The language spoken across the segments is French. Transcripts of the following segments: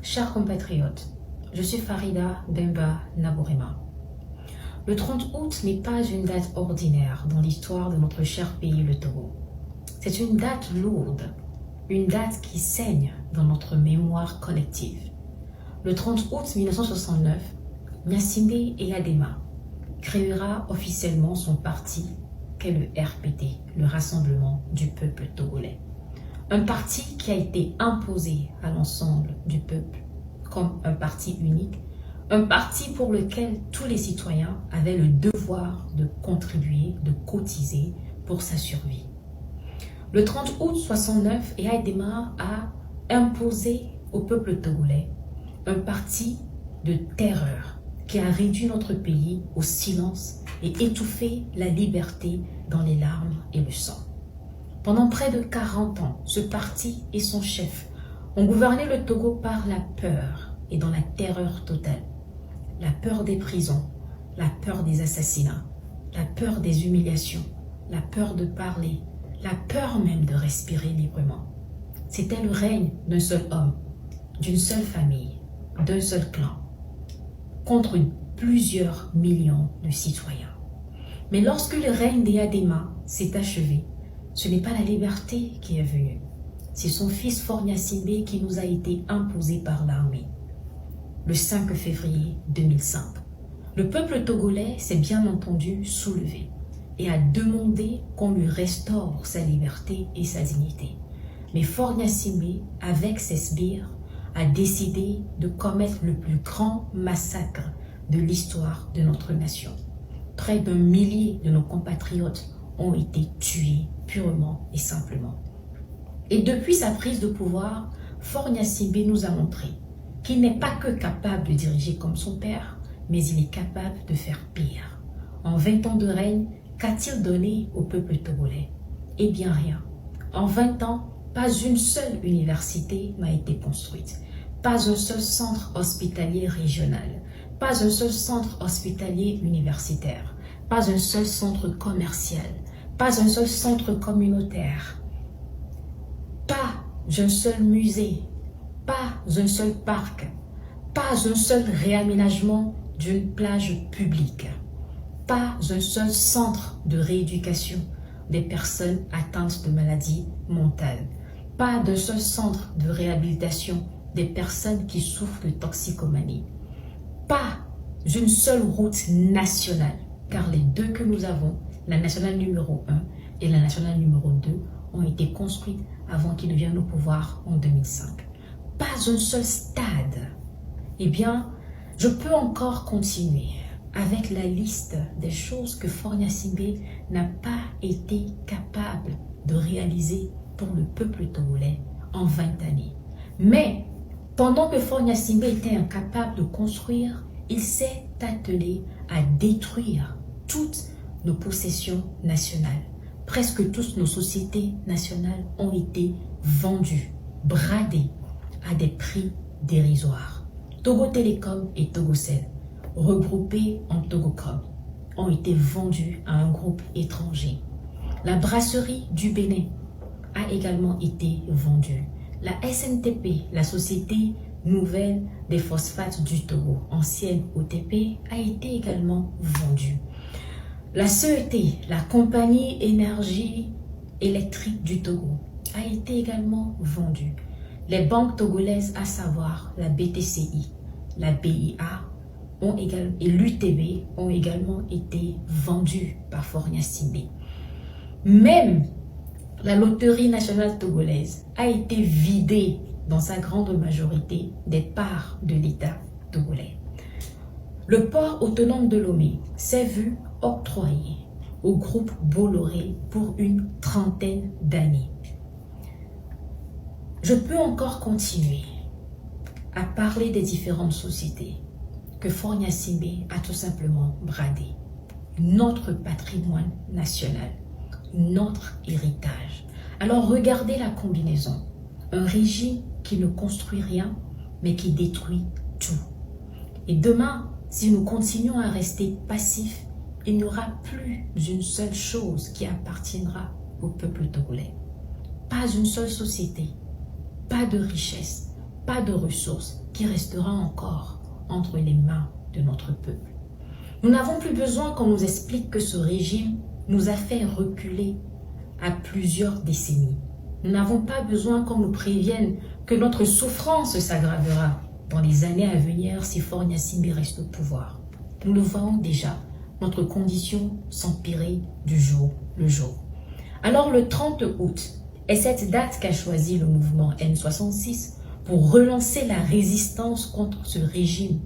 Chers compatriotes, je suis Farida Bemba Nabourema. Le 30 août n'est pas une date ordinaire dans l'histoire de notre cher pays, le Togo. C'est une date lourde, une date qui saigne dans notre mémoire collective. Le 30 août 1969, Gnassingbé Eyadema créera officiellement son parti qu'est le RPT, le Rassemblement du peuple togolais. Un parti qui a été imposé à l'ensemble du peuple comme un parti unique, un parti pour lequel tous les citoyens avaient le devoir de contribuer, de cotiser pour sa survie. Le 30 août 69, Eyadema a imposé au peuple togolais un parti de terreur qui a réduit notre pays au silence et étouffé la liberté dans les larmes et le sang. Pendant près de 40 ans, ce parti et son chef ont gouverné le Togo par la peur et dans la terreur totale. La peur des prisons, la peur des assassinats, la peur des humiliations, la peur de parler, la peur même de respirer librement. C'était le règne d'un seul homme, d'une seule famille, d'un seul clan, contre plusieurs millions de citoyens. Mais lorsque le règne d'Eyadema s'est achevé, ce n'est pas la liberté qui est venue. C'est son fils Faure Gnassingbé qui nous a été imposé par l'armée. Le 5 février 2005, le peuple togolais s'est bien entendu soulevé et a demandé qu'on lui restaure sa liberté et sa dignité. Mais Faure Gnassingbé, avec ses sbires, a décidé de commettre le plus grand massacre de l'histoire de notre nation. Près d'1 millier de nos compatriotes ont été tués purement et simplement. Et depuis sa prise de pouvoir, Faure Gnassingbé nous a montré qu'il n'est pas que capable de diriger comme son père, mais il est capable de faire pire. En 20 ans de règne, qu'a-t-il donné au peuple togolais? Eh bien rien. En 20 ans, pas une seule université n'a été construite, pas un seul centre hospitalier régional, pas un seul centre hospitalier universitaire, pas un seul centre commercial, pas un seul centre communautaire, pas un seul musée, pas un seul parc, pas un seul réaménagement d'une plage publique, pas un seul centre de rééducation des personnes atteintes de maladies mentales, pas d'un seul centre de réhabilitation des personnes qui souffrent de toxicomanie, pas une seule route nationale, car les deux que nous avons, la nationale numéro 1 et la nationale numéro 2, ont été construites avant qu'ils ne viennent au pouvoir en 2005. Pas un seul stade. Eh bien, je peux encore continuer avec la liste des choses que Faure Gnassingbé n'a pas été capable de réaliser pour le peuple togolais en 20 années. Mais, pendant que Faure Gnassingbé était incapable de construire, il s'est attelé à détruire toutes nos possessions nationales. Presque toutes nos sociétés nationales ont été vendues, bradées à des prix dérisoires. Togo Télécom et Togocel, regroupés en Togocom, ont été vendus à un groupe étranger. La brasserie du Bénin a également été vendue. La SNTP, la Société Nouvelle des Phosphates du Togo, ancienne OTP, a été également vendue. La CET, la Compagnie Énergie Électrique du Togo, a été également vendue. Les banques togolaises, à savoir la BTCI, la BIA et l'UTB, ont également été vendues par Faure Gnassingbé. Même la loterie nationale togolaise a été vidée dans sa grande majorité des parts de l'État togolais. Le port autonome de Lomé s'est vu octroyé au groupe Bolloré pour une 30aine d'années. Je peux encore continuer à parler des différentes sociétés que Faure Gnassingbé a tout simplement bradées. Notre patrimoine national, notre héritage. Alors regardez la combinaison. Un régime qui ne construit rien, mais qui détruit tout. Et demain, si nous continuons à rester passifs, il n'y aura plus une seule chose qui appartiendra au peuple togolais. Pas une seule société, pas de richesse, pas de ressources qui restera encore entre les mains de notre peuple. Nous n'avons plus besoin qu'on nous explique que ce régime nous a fait reculer à plusieurs décennies. Nous n'avons pas besoin qu'on nous prévienne que notre souffrance s'aggravera dans les années à venir si Faure Gnassingbé reste au pouvoir. Nous le voyons déjà, notre condition s'empirer du jour le jour. Alors le 30 août est cette date qu'a choisi le mouvement M66 pour relancer la résistance contre ce régime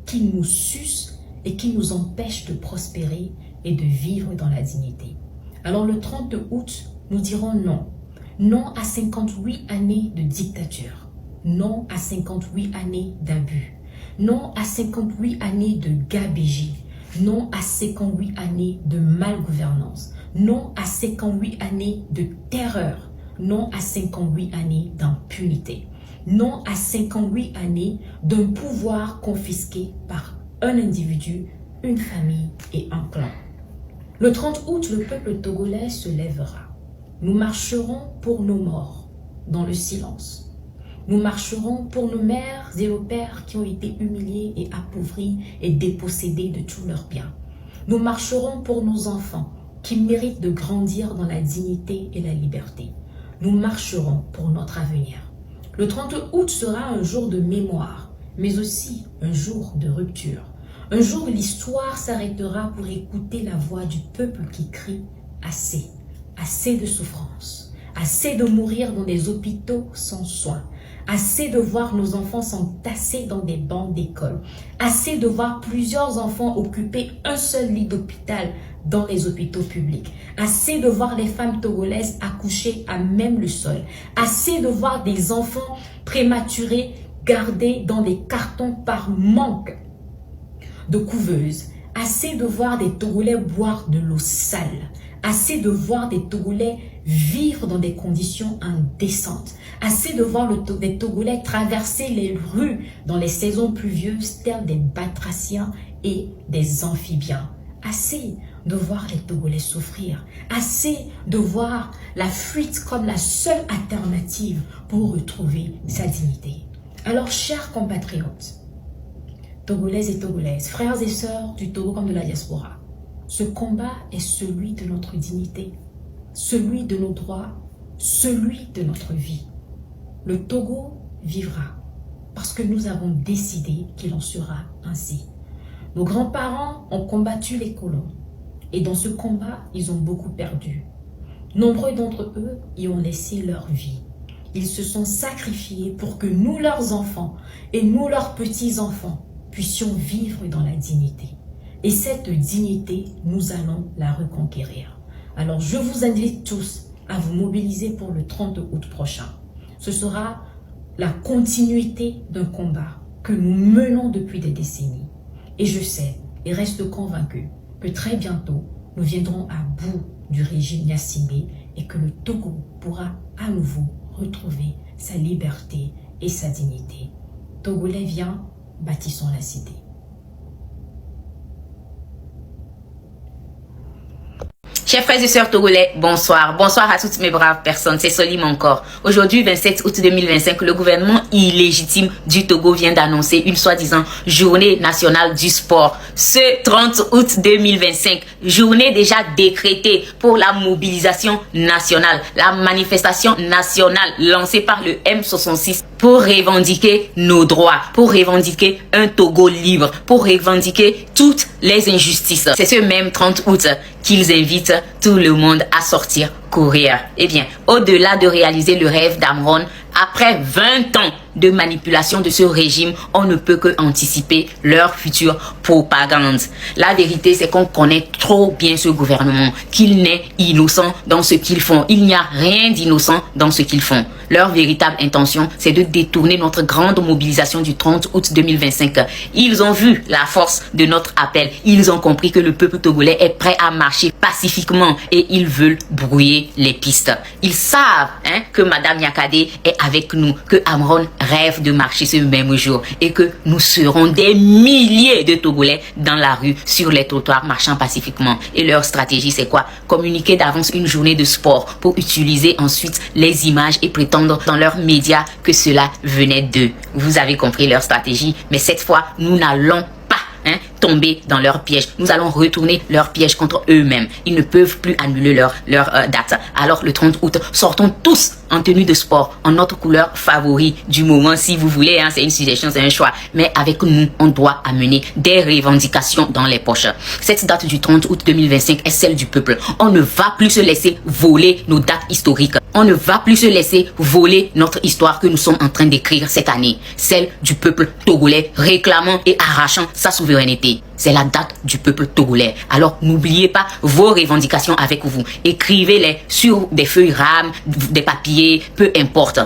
qui nous suce et qui nous empêche de prospérer et de vivre dans la dignité. Alors le 30 août, nous dirons non. Non à 58 années de dictature. Non à 58 années d'abus. Non à 58 années de gabegie. Non à 58 années de malgouvernance. Non à 58 années de terreur. Non à 58 années d'impunité. Non à 58 années d'un pouvoir confisqué par un individu, une famille et un clan. Le 30 août, le peuple togolais se lèvera. Nous marcherons pour nos morts dans le silence. Nous marcherons pour nos mères et nos pères qui ont été humiliés et appauvris et dépossédés de tous leurs biens. Nous marcherons pour nos enfants qui méritent de grandir dans la dignité et la liberté. Nous marcherons pour notre avenir. Le 30 août sera un jour de mémoire, mais aussi un jour de rupture. Un jour où l'histoire s'arrêtera pour écouter la voix du peuple qui crie « Assez ». Assez de souffrance, assez de mourir dans des hôpitaux sans soins, assez de voir nos enfants s'entasser dans des bancs d'école, assez de voir plusieurs enfants occuper un seul lit d'hôpital dans les hôpitaux publics, assez de voir les femmes togolaises accoucher à même le sol, assez de voir des enfants prématurés gardés dans des cartons par manque de couveuses, assez de voir des Togolais boire de l'eau sale, assez de voir des Togolais vivre dans des conditions indécentes, assez de voir des Togolais traverser les rues dans les saisons pluvieuses telles des batraciens et des amphibiens, assez de voir les Togolais souffrir, assez de voir la fuite comme la seule alternative pour retrouver sa dignité. Alors, chers compatriotes, Togolaises et Togolaises, frères et sœurs du Togo comme de la diaspora, ce combat est celui de notre dignité, celui de nos droits, celui de notre vie. Le Togo vivra parce que nous avons décidé qu'il en sera ainsi. Nos grands-parents ont combattu les colons et dans ce combat, ils ont beaucoup perdu. Nombreux d'entre eux y ont laissé leur vie. Ils se sont sacrifiés pour que nous, leurs enfants, et nous, leurs petits-enfants, puissions vivre dans la dignité. Et cette dignité, nous allons la reconquérir. Alors, je vous invite tous à vous mobiliser pour le 30 août prochain. Ce sera la continuité d'un combat que nous menons depuis des décennies. Et je sais et reste convaincu que très bientôt, nous viendrons à bout du régime Gnassingbé et que le Togo pourra à nouveau retrouver sa liberté et sa dignité. Togolais, viens, bâtissons la cité. Chers frères et sœurs togolais, bonsoir. Bonsoir à toutes mes braves personnes. C'est Solim encore. Aujourd'hui, 27 août 2025, le gouvernement illégitime du Togo vient d'annoncer une soi-disant journée nationale du sport. Ce 30 août 2025, journée déjà décrétée pour la mobilisation nationale, la manifestation nationale lancée par le M66 pour revendiquer nos droits, pour revendiquer un Togo libre, pour revendiquer toutes les injustices. C'est ce même 30 août qu'ils invitent tout le monde à sortir courir. Eh bien, au-delà de réaliser le rêve d'Amron, après 20 ans de manipulation de ce régime, on ne peut que anticiper leur future propagande. La vérité, c'est qu'on connaît trop bien ce gouvernement, qu'il n'est innocent dans ce qu'ils font. Il n'y a rien d'innocent dans ce qu'ils font. Leur véritable intention, c'est de détourner notre grande mobilisation du 30 août 2025. Ils ont vu la force de notre appel. Ils ont compris que le peuple togolais est prêt à marcher pacifiquement et ils veulent brouiller brouiller les pistes. Ils savent que Madame Yakade est avec nous, que Amron rêve de marcher ce même jour et que nous serons des milliers de Togolais dans la rue, sur les trottoirs, marchant pacifiquement. Et leur stratégie, c'est quoi? Communiquer d'avance une journée de sport pour utiliser ensuite les images et prétendre dans leurs médias que cela venait d'eux. Vous avez compris leur stratégie, mais cette fois, nous n'allons pas tomber dans leur piège. Nous allons retourner leur piège contre eux-mêmes. Ils ne peuvent plus annuler leur date. Alors le 30 août, sortons tous en tenue de sport, en notre couleur favori du moment, si vous voulez. C'est une suggestion, c'est un choix. Mais avec nous, on doit amener des revendications dans les poches. Cette date du 30 août 2025 est celle du peuple. On ne va plus se laisser voler nos dates historiques. On ne va plus se laisser voler notre histoire que nous sommes en train d'écrire cette année. Celle du peuple togolais réclamant et arrachant sa souveraineté. C'est la date du peuple togolais. Alors n'oubliez pas vos revendications avec vous. Écrivez-les sur des feuilles rames, des papiers, peu importe.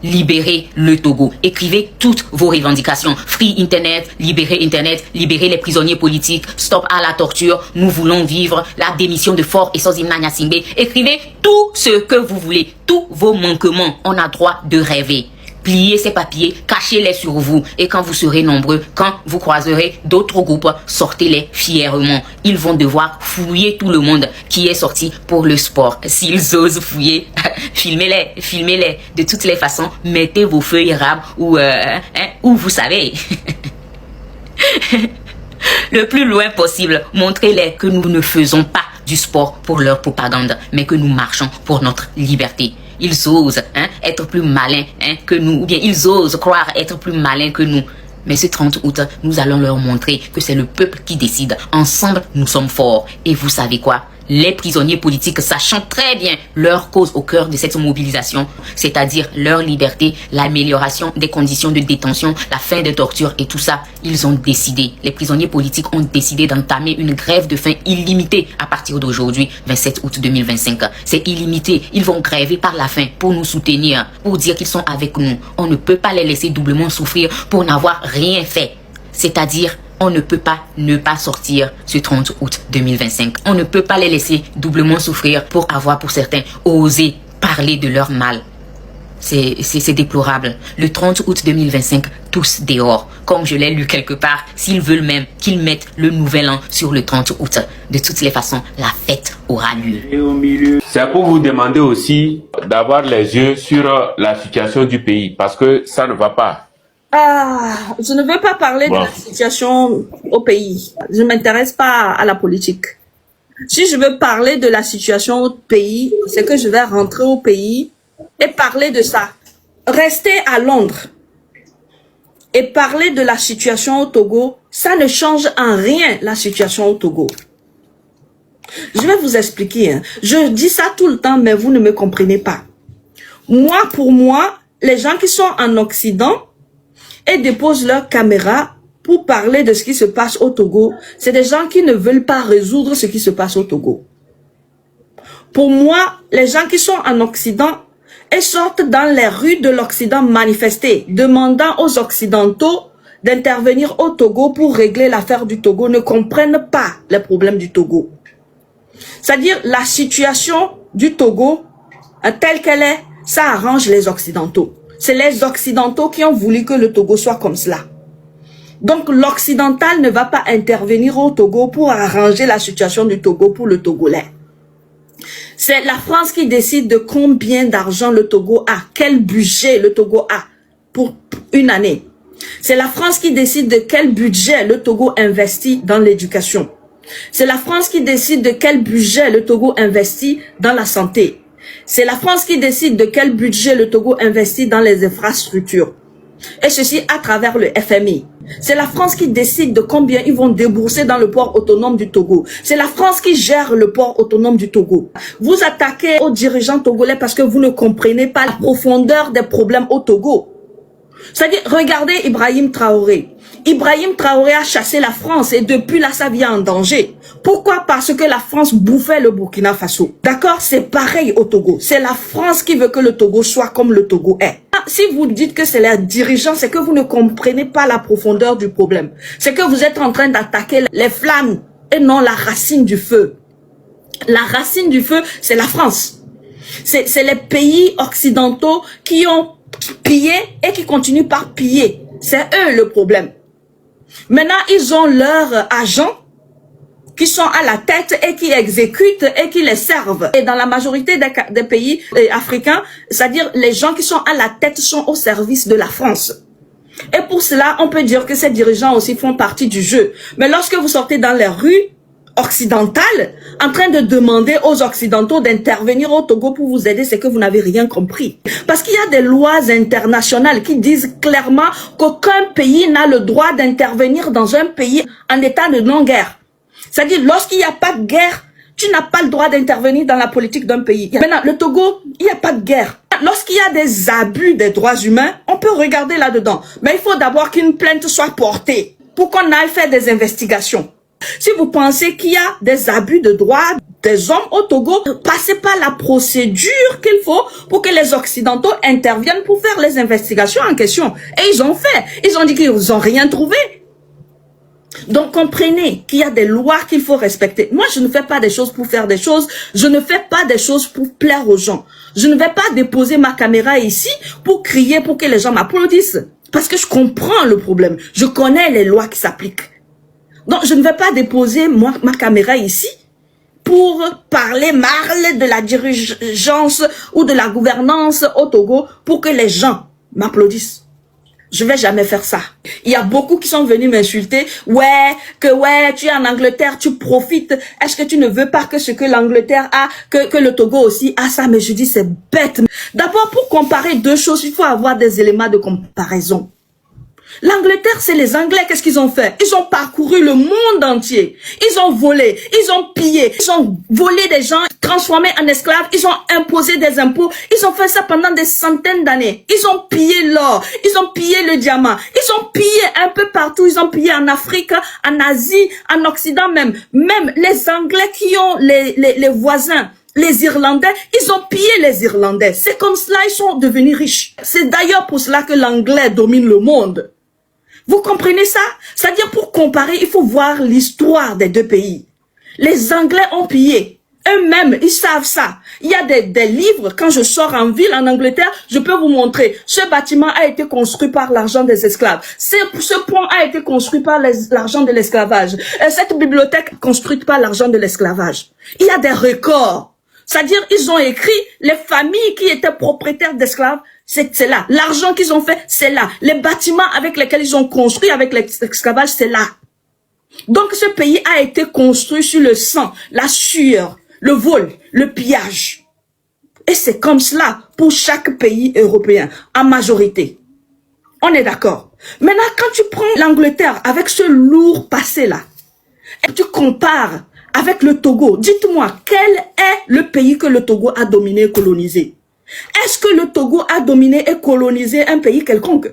Libérez le Togo. Écrivez toutes vos revendications. Free Internet, libérez les prisonniers politiques, stop à la torture, nous voulons vivre, la démission de Faure et Sozimna Nyasingbe. Écrivez tout ce que vous voulez, tous vos manquements. On a droit de rêver. Pliez ces papiers, cachez-les sur vous et quand vous serez nombreux, quand vous croiserez d'autres groupes, sortez-les fièrement. Ils vont devoir fouiller tout le monde qui est sorti pour le sport. S'ils osent fouiller, filmez-les. De toutes les façons, mettez vos feuilles rames où vous savez. Le plus loin possible, montrez-les que nous ne faisons pas du sport pour leur propagande, mais que nous marchons pour notre liberté. Ils osent être plus malins que nous, ou bien ils osent croire être plus malins que nous. Mais ce 30 août, nous allons leur montrer que c'est le peuple qui décide. Ensemble, nous sommes forts. Et vous savez quoi? Les prisonniers politiques, sachant très bien leur cause au cœur de cette mobilisation, c'est-à-dire leur liberté, l'amélioration des conditions de détention, la fin des tortures et tout ça, ils ont décidé, les prisonniers politiques ont décidé d'entamer une grève de faim illimitée à partir d'aujourd'hui, 27 août 2025. C'est illimité, ils vont gréver par la faim pour nous soutenir, pour dire qu'ils sont avec nous. On ne peut pas les laisser doublement souffrir pour n'avoir rien fait. C'est-à-dire, on ne peut pas ne pas sortir ce 30 août 2025. On ne peut pas les laisser doublement souffrir pour avoir, pour certains, osé parler de leur mal. C'est déplorable. Le 30 août 2025, tous dehors. Comme je l'ai lu quelque part, s'ils veulent même qu'ils mettent le nouvel an sur le 30 août. De toutes les façons, la fête aura lieu. C'est pour vous demander aussi d'avoir les yeux sur la situation du pays parce que ça ne va pas. Je ne veux pas parler de la situation au pays. Je ne m'intéresse pas à la politique. Si je veux parler de la situation au pays, c'est que je vais rentrer au pays et parler de ça. Rester à Londres et parler de la situation au Togo, ça ne change en rien la situation au Togo. Je vais vous expliquer. Je dis ça tout le temps, mais vous ne me comprenez pas. Moi, pour moi, les gens qui sont en Occident et déposent leur caméra pour parler de ce qui se passe au Togo, c'est des gens qui ne veulent pas résoudre ce qui se passe au Togo. Pour moi, les gens qui sont en Occident et sortent dans les rues de l'Occident manifester, demandant aux Occidentaux d'intervenir au Togo pour régler l'affaire du Togo, ne comprennent pas les problèmes du Togo. C'est-à-dire la situation du Togo, telle qu'elle est, ça arrange les Occidentaux. C'est les Occidentaux qui ont voulu que le Togo soit comme cela. Donc l'Occidental ne va pas intervenir au Togo pour arranger la situation du Togo pour le Togolais. C'est la France qui décide de combien d'argent le Togo a, quel budget le Togo a pour une année. C'est la France qui décide de quel budget le Togo investit dans l'éducation. C'est la France qui décide de quel budget le Togo investit dans la santé. C'est la France qui décide de quel budget le Togo investit dans les infrastructures. Et ceci à travers le FMI. C'est la France qui décide de combien ils vont débourser dans le port autonome du Togo. C'est la France qui gère le port autonome du Togo. Vous attaquez aux dirigeants togolais parce que vous ne comprenez pas la profondeur des problèmes au Togo. C'est-à-dire, regardez Ibrahim Traoré. Ibrahim Traoré a chassé la France et depuis là, ça vient en danger. Pourquoi? Parce que la France bouffait le Burkina Faso. D'accord? C'est pareil au Togo. C'est la France qui veut que le Togo soit comme le Togo est. Si vous dites que c'est les dirigeants, c'est que vous ne comprenez pas la profondeur du problème. C'est que vous êtes en train d'attaquer les flammes et non la racine du feu. La racine du feu, c'est la France. C'est les pays occidentaux qui ont pillé et qui continuent par piller. C'est eux le problème. Maintenant, ils ont leurs agents qui sont à la tête et qui exécutent et qui les servent. Et dans la majorité des pays africains, c'est-à-dire les gens qui sont à la tête sont au service de la France. Et pour cela, on peut dire que ces dirigeants aussi font partie du jeu. Mais lorsque vous sortez dans les rues occidentales, en train de demander aux Occidentaux d'intervenir au Togo pour vous aider, c'est que vous n'avez rien compris. Parce qu'il y a des lois internationales qui disent clairement qu'aucun pays n'a le droit d'intervenir dans un pays en état de non-guerre. C'est-à-dire, lorsqu'il n'y a pas de guerre, tu n'as pas le droit d'intervenir dans la politique d'un pays. Maintenant, le Togo, il n'y a pas de guerre. Lorsqu'il y a des abus des droits humains, on peut regarder là-dedans. Mais il faut d'abord qu'une plainte soit portée pour qu'on aille faire des investigations. Si vous pensez qu'il y a des abus de droits des hommes au Togo, passez par la procédure qu'il faut pour que les Occidentaux interviennent pour faire les investigations en question. Et ils ont fait. Ils ont dit qu'ils n'ont rien trouvé. Donc comprenez qu'il y a des lois qu'il faut respecter. Moi, je ne fais pas des choses pour faire des choses. Je ne fais pas des choses pour plaire aux gens. Je ne vais pas déposer ma caméra ici pour crier pour que les gens m'applaudissent. Parce que je comprends le problème. Je connais les lois qui s'appliquent. Donc je ne vais pas déposer ma caméra ici pour parler mal de la dirigeance ou de la gouvernance au Togo pour que les gens m'applaudissent. Je vais jamais faire ça. Il y a beaucoup qui sont venus m'insulter. Ouais, tu es en Angleterre, tu profites. Est-ce que tu ne veux pas que ce que l'Angleterre a, que le Togo aussi a ça? Mais je dis, c'est bête. D'abord, pour comparer deux choses, il faut avoir des éléments de comparaison. L'Angleterre, c'est les Anglais. Qu'est-ce qu'ils ont fait? Ils ont parcouru le monde entier. Ils ont volé, ils ont pillé, ils ont volé des gens, transformés en esclaves, ils ont imposé des impôts. Ils ont fait ça pendant des centaines d'années. Ils ont pillé l'or, ils ont pillé le diamant, ils ont pillé un peu partout. Ils ont pillé en Afrique, en Asie, en Occident même. Même les Anglais qui ont les voisins, les Irlandais, ils ont pillé les Irlandais. C'est comme cela, ils sont devenus riches. C'est d'ailleurs pour cela que l'anglais domine le monde. Vous comprenez ça? C'est-à-dire, pour comparer, il faut voir l'histoire des deux pays. Les Anglais ont pillé. Eux-mêmes, ils savent ça. Il y a des livres, quand je sors en ville, en Angleterre, je peux vous montrer. Ce bâtiment a été construit par l'argent des esclaves. Ce pont a été construit par l'argent de l'esclavage. Cette bibliothèque construite par l'argent de l'esclavage. Il y a des records. C'est-à-dire, ils ont écrit les familles qui étaient propriétaires d'esclaves. C'est là. L'argent qu'ils ont fait, c'est là. Les bâtiments avec lesquels ils ont construit avec l'esclavage, c'est là. Donc ce pays a été construit sur le sang, la sueur, le vol, le pillage. Et c'est comme cela pour chaque pays européen, en majorité. On est d'accord. Maintenant, quand tu prends l'Angleterre avec ce lourd passé-là, et tu compares avec le Togo, dites-moi, quel est le pays que le Togo a dominé et colonisé? Est-ce que le Togo a dominé et colonisé un pays quelconque?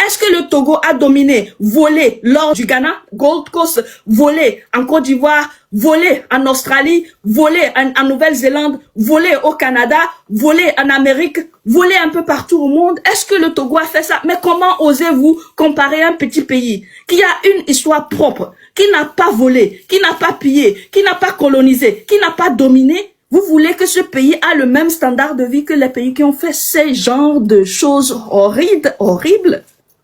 Est-ce que le Togo a dominé, volé l'or du Ghana, Gold Coast, volé en Côte d'Ivoire, volé en Australie, volé en Nouvelle-Zélande, volé au Canada, volé en Amérique, volé un peu partout au monde? Est-ce que le Togo a fait ça? Mais comment osez-vous comparer un petit pays qui a une histoire propre, qui n'a pas volé, qui n'a pas pillé, qui n'a pas colonisé, qui n'a pas dominé? Vous voulez que ce pays a le même standard de vie que les pays qui ont fait ces genres de choses horribles?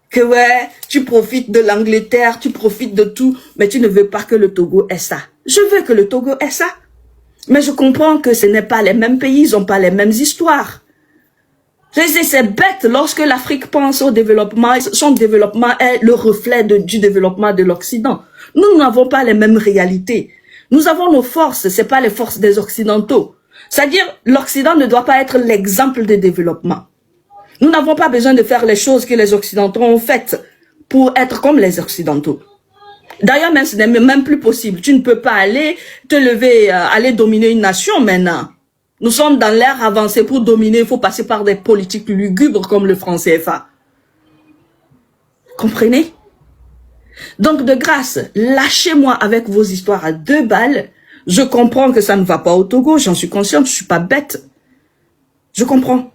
Que ouais, tu profites de l'Angleterre, tu profites de tout, mais tu ne veux pas que le Togo ait ça. Je veux que le Togo ait ça. Mais je comprends que ce n'est pas les mêmes pays, ils n'ont pas les mêmes histoires. C'est bête lorsque l'Afrique pense au développement, son développement est le reflet du développement de l'Occident. Nous n'avons pas les mêmes réalités. Nous avons nos forces, c'est pas les forces des Occidentaux. C'est-à-dire, l'Occident ne doit pas être l'exemple de développement. Nous n'avons pas besoin de faire les choses que les Occidentaux ont faites pour être comme les Occidentaux. D'ailleurs, même ce n'est même plus possible. Tu ne peux pas aller te lever, aller dominer une nation maintenant. Nous sommes dans l'ère avancée. Pour dominer, il faut passer par des politiques lugubres comme le franc CFA. Comprenez? Donc, de grâce, lâchez-moi avec vos histoires à 2 balles. Je comprends que ça ne va pas au Togo, j'en suis consciente, je suis pas bête. Je comprends.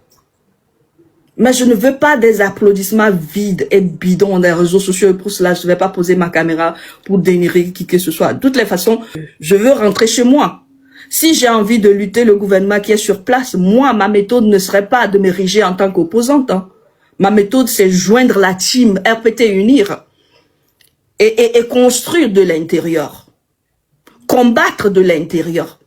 Mais je ne veux pas des applaudissements vides et bidons des réseaux sociaux. Et pour cela, je ne vais pas poser ma caméra pour dénigrer qui que ce soit. De toutes les façons, je veux rentrer chez moi. Si j'ai envie de lutter le gouvernement qui est sur place, moi, ma méthode ne serait pas de m'ériger en tant qu'opposante. Hein. Ma méthode, c'est joindre la team RPT Unir et construire de l'intérieur. Combattre de l'intérieur.